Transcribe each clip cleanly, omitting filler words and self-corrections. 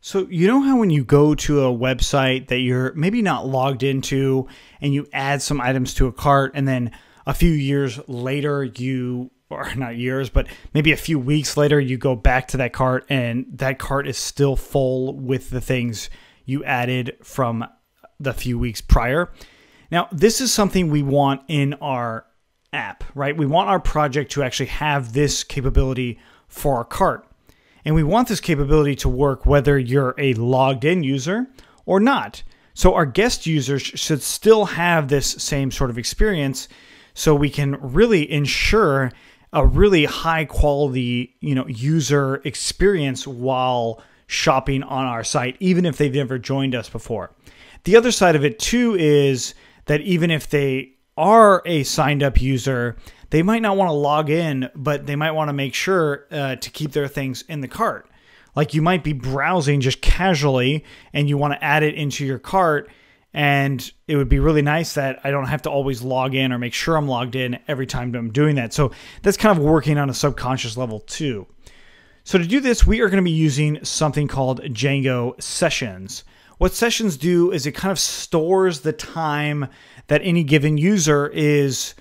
So you know how when you go to a website that you're maybe not logged into and you add some items to a cart, and then a few years later or not years, but maybe a few weeks later, you go back to that cart and that cart is still full with the things you added from the few weeks prior. Now, this is something we want in our app, right? We want our project to actually have this capability for our cart. And we want this capability to work whether you're a logged in user or not. So our guest users should still have this same sort of experience, so we can really ensure a really high quality, user experience while shopping on our site, even if they've never joined us before. The other side of it too is that even if they are a signed up user, they might not want to log in, but they might want to make sure to keep their things in the cart. Like you might be browsing just casually and you want to add it into your cart, and it would be really nice that I don't have to always log in or make sure I'm logged in every time I'm doing that. So that's kind of working on a subconscious level too. So to do this, we are going to be using something called Django Sessions. What Sessions do is it kind of stores the time that any given user is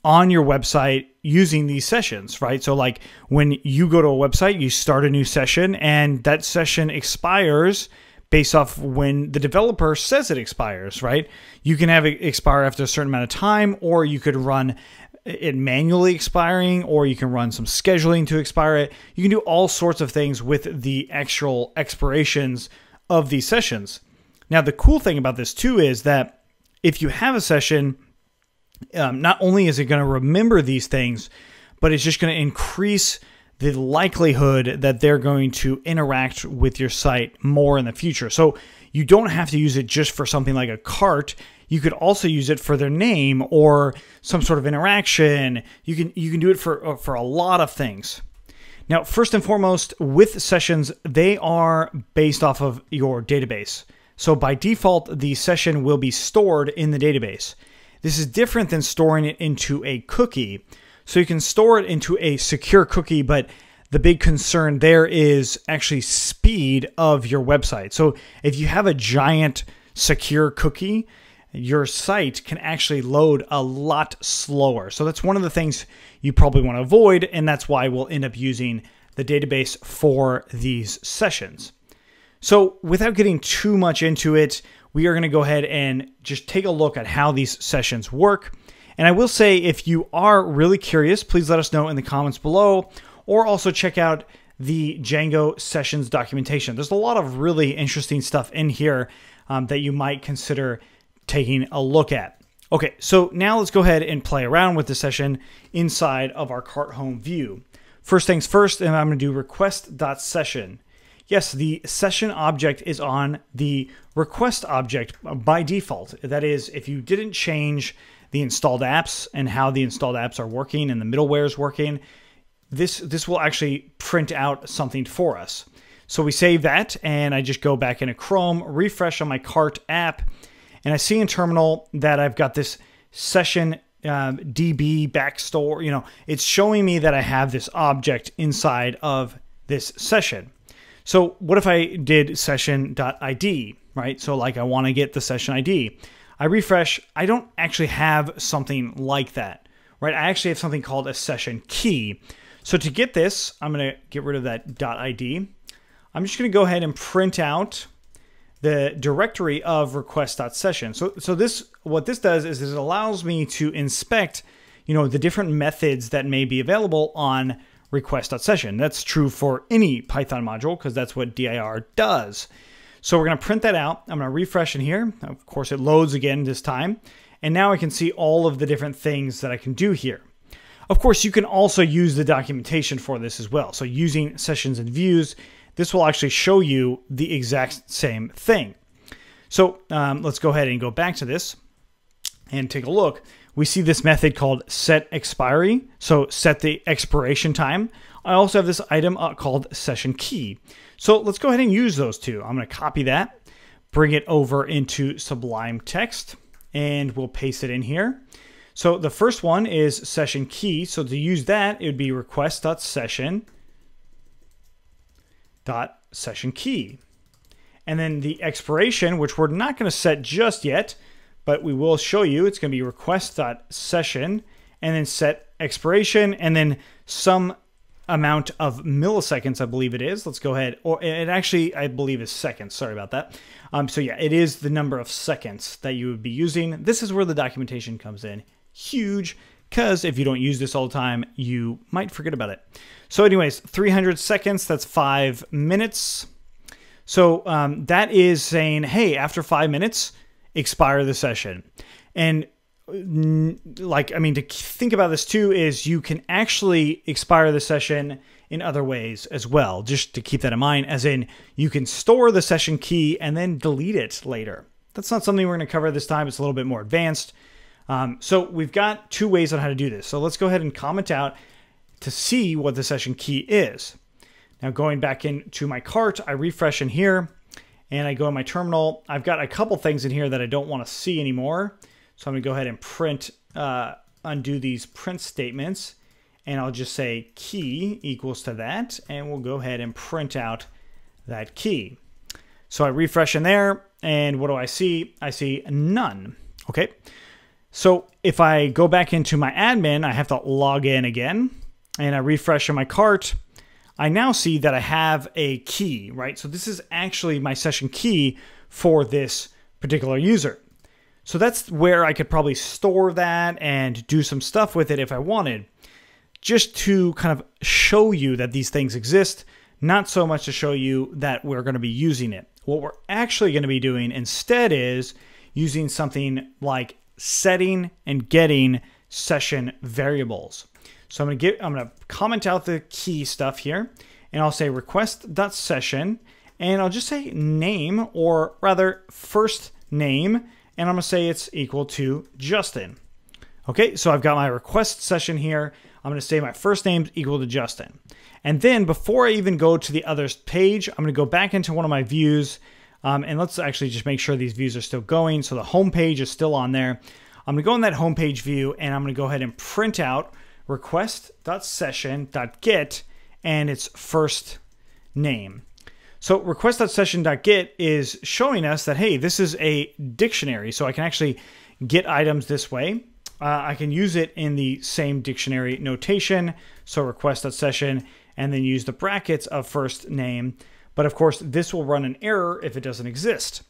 on your website using these sessions, right? So like when you go to a website, you start a new session and that session expires based off when the developer says it expires, right? You can have it expire after a certain amount of time, or you could run it manually expiring, or you can run some scheduling to expire it. You can do all sorts of things with the actual expirations of these sessions. Now, the cool thing about this too is that if you have a session, not only is it going to remember these things, but it's just going to increase the likelihood that they're going to interact with your site more in the future. So you don't have to use it just for something like a cart. You could also use it for their name or some sort of interaction. You can do it for a lot of things. Now, first and foremost, with sessions, they are based off of your database. So by default, the session will be stored in the database. This is different than storing it into a cookie. So you can store it into a secure cookie, but the big concern there is actually speed of your website. So if you have a giant secure cookie, your site can actually load a lot slower. So that's one of the things you probably want to avoid, and that's why we'll end up using the database for these sessions. So without getting too much into it, we are going to go ahead and just take a look at how these sessions work. And I will say, if you are really curious, please let us know in the comments below, or also check out the Django Sessions documentation. There's a lot of really interesting stuff in here that you might consider taking a look at. Okay, so now let's go ahead and play around with the session inside of our cart home view. First things first, and I'm going to do request.session. Yes, the session object is on the request object by default. That is, if you didn't change the installed apps and how the installed apps are working and the middleware is working, this will actually print out something for us. So we save that, and I just go back into Chrome, refresh on my cart app, and I see in terminal that I've got this session DB backstore. It's showing me that I have this object inside of this session. So what if I did session.id, right? So like I want to get the session ID. I refresh. I don't actually have something like that, right? I actually have something called a session key. So to get this, I'm going to get rid of that .id. I'm just going to go ahead and print out the directory of request.session. So what this does is it allows me to inspect, the different methods that may be available on request.session. That's true for any Python module because that's what dir does. So we're going to print that out. I'm going to refresh in here. Of course, it loads again this time. And now I can see all of the different things that I can do here. Of course, you can also use the documentation for this as well. So using sessions and views, this will actually show you the exact same thing. So let's go ahead and go back to this and take a look. We see this method called set expiry, so set the expiration time. I also have this item called session key. So let's go ahead and use those two. I'm going to copy that, bring it over into Sublime Text, and we'll paste it in here. So the first one is session key. So to use that, it would be request.session.session key. And then the expiration, which we're not going to set just yet, but we will show you. It's going to be request.session and then set expiration and then some amount of milliseconds, I believe it is. Let's go ahead. Or it actually, I believe, is seconds. Sorry about that. So yeah, it is the number of seconds that you would be using. This is where the documentation comes in. Huge, because if you don't use this all the time, you might forget about it. So anyways, 300 seconds, that's 5 minutes. So that is saying, hey, after 5 minutes, expire the session. And to think about this too is you can actually expire the session in other ways as well, just to keep that in mind, as in you can store the session key and then delete it later. That's not something we're going to cover this time. It's a little bit more advanced. So we've got 2 ways on how to do this. So let's go ahead and comment out to see what the session key is. Now going back into my cart, I refresh in here and I go in my terminal. I've got a couple things in here that I don't want to see anymore. So I'm going to go ahead and print, undo these print statements, and I'll just say key equals to that, and we'll go ahead and print out that key. So I refresh in there, and what do I see? I see none. Okay. So if I go back into my admin, I have to log in again, and I refresh in my cart. I now see that I have a key, right? So this is actually my session key for this particular user. So that's where I could probably store that and do some stuff with it if I wanted, just to kind of show you that these things exist, not so much to show you that we're going to be using it. What we're actually going to be doing instead is using something like setting and getting session variables. So I'm going to comment out the key stuff here, and I'll say request.session, and I'll just say name, or rather first name, and I'm going to say it's equal to Justin. Okay, so I've got my request session here. I'm going to say my first name is equal to Justin. And then before I even go to the other page, I'm going to go back into one of my views. And let's actually just make sure these views are still going. So the home page is still on there. I'm going to go in that home page view, and I'm going to go ahead and print out request.session.get and its first name. So request.session.get is showing us that, hey, this is a dictionary. So I can actually get items this way. I can use it in the same dictionary notation. So request.session and then use the brackets of first name. But of course, this will run an error if it doesn't exist.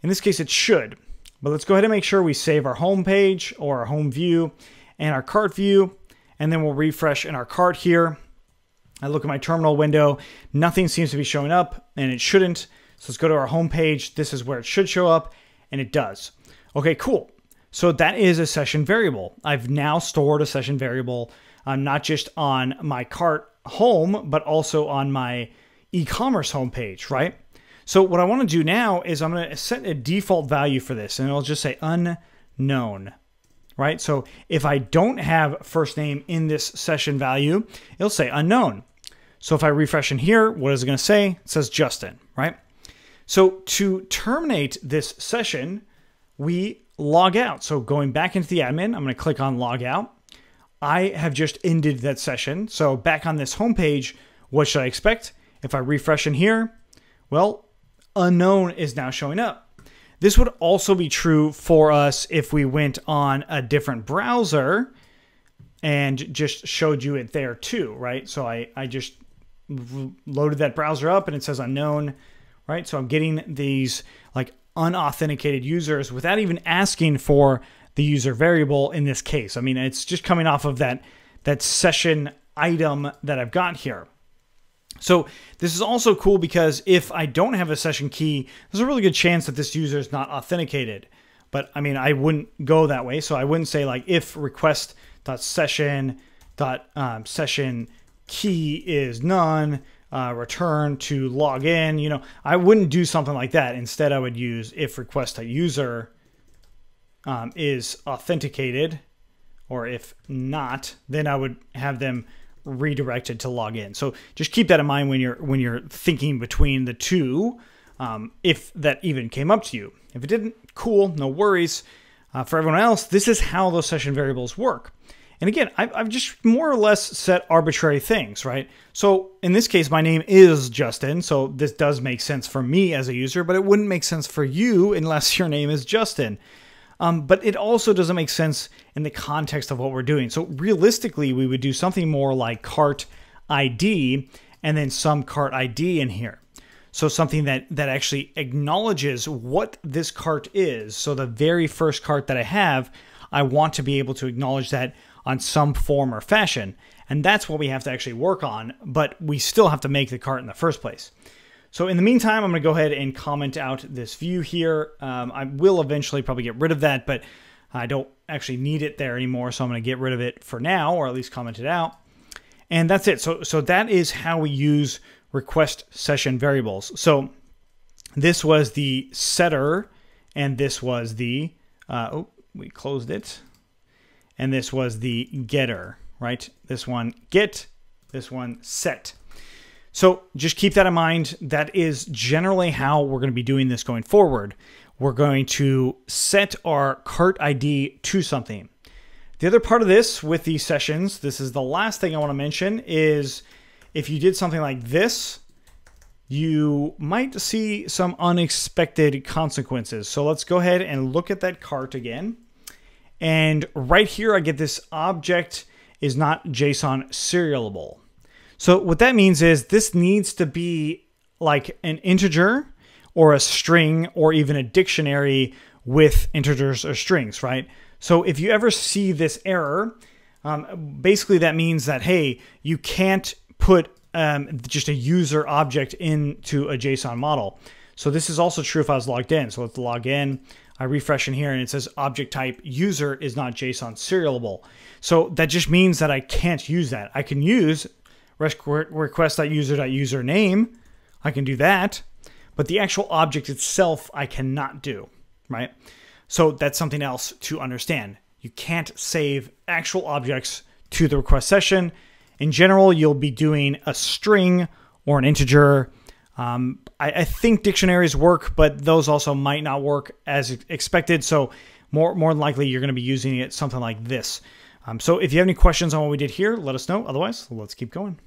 In this case, it should. But let's go ahead and make sure we save our home page or our home view and our cart view. And then we'll refresh in our cart here. I look at my terminal window, nothing seems to be showing up, and it shouldn't. So let's go to our home page. This is where it should show up, and it does. Okay, cool. So that is a session variable. I've now stored a session variable, not just on my cart home, but also on my e-commerce homepage, right? So what I want to do now is I'm going to set a default value for this, and I'll just say unknown. Right? So if I don't have first name in this session value, it'll say unknown. So if I refresh in here, what is it going to say? It says Justin, right? So to terminate this session, we log out. So going back into the admin, I'm going to click on log out. I have just ended that session. So back on this homepage, what should I expect? If I refresh in here, well, unknown is now showing up. This would also be true for us if we went on a different browser and just showed you it there too, right? So I just loaded that browser up and it says unknown, right? So I'm getting these like unauthenticated users without even asking for the user variable in this case. I mean, it's just coming off of that session item that I've got here. So this is also cool because if I don't have a session key, there's a really good chance that this user is not authenticated. But I mean, I wouldn't go that way. So I wouldn't say like if request.session session key is none, return to log in. You know, I wouldn't do something like that. Instead, I would use if request.user is authenticated, or if not, then I would have them redirected to log in. So just keep that in mind when you're thinking between the two, if that even came up to you. If it didn't, cool, no worries. For everyone else, this is how those session variables work. And again, I've just more or less set arbitrary things, right? So in this case, my name is Justin. So this does make sense for me as a user, but it wouldn't make sense for you unless your name is Justin. But it also doesn't make sense in the context of what we're doing. So realistically, we would do something more like cart ID and then some cart ID in here. So something that actually acknowledges what this cart is. So the very first cart that I have, I want to be able to acknowledge that on some form or fashion. And that's what we have to actually work on, but we still have to make the cart in the first place. So in the meantime, I'm going to go ahead and comment out this view here. I will eventually probably get rid of that, but I don't actually need it there anymore. So I'm going to get rid of it for now, or at least comment it out. And that's it. So that is how we use request session variables. So this was the setter, and this was the, we closed it. And this was the getter, right? This one get, this one set. So just keep that in mind. That is generally how we're going to be doing this going forward. We're going to set our cart ID to something. The other part of this with these sessions, this is the last thing I want to mention, is if you did something like this, you might see some unexpected consequences. So let's go ahead and look at that cart again. And right here, I get this object is not JSON serialable. So what that means is this needs to be like an integer or a string or even a dictionary with integers or strings, right? So if you ever see this error, basically that means that, hey, you can't put just a user object into a JSON model. So this is also true if I was logged in. So let's log in. I refresh in here and it says object type user is not JSON serialable. So that just means that I can't use that. I can use request.user.username. I can do that, but the actual object itself I cannot do, right? So that's something else to understand. You can't save actual objects to the request session. In general, you'll be doing a string or an integer. I think dictionaries work, but those also might not work as expected. So more than likely, you're going to be using it something like this. So if you have any questions on what we did here, let us know. Otherwise, let's keep going.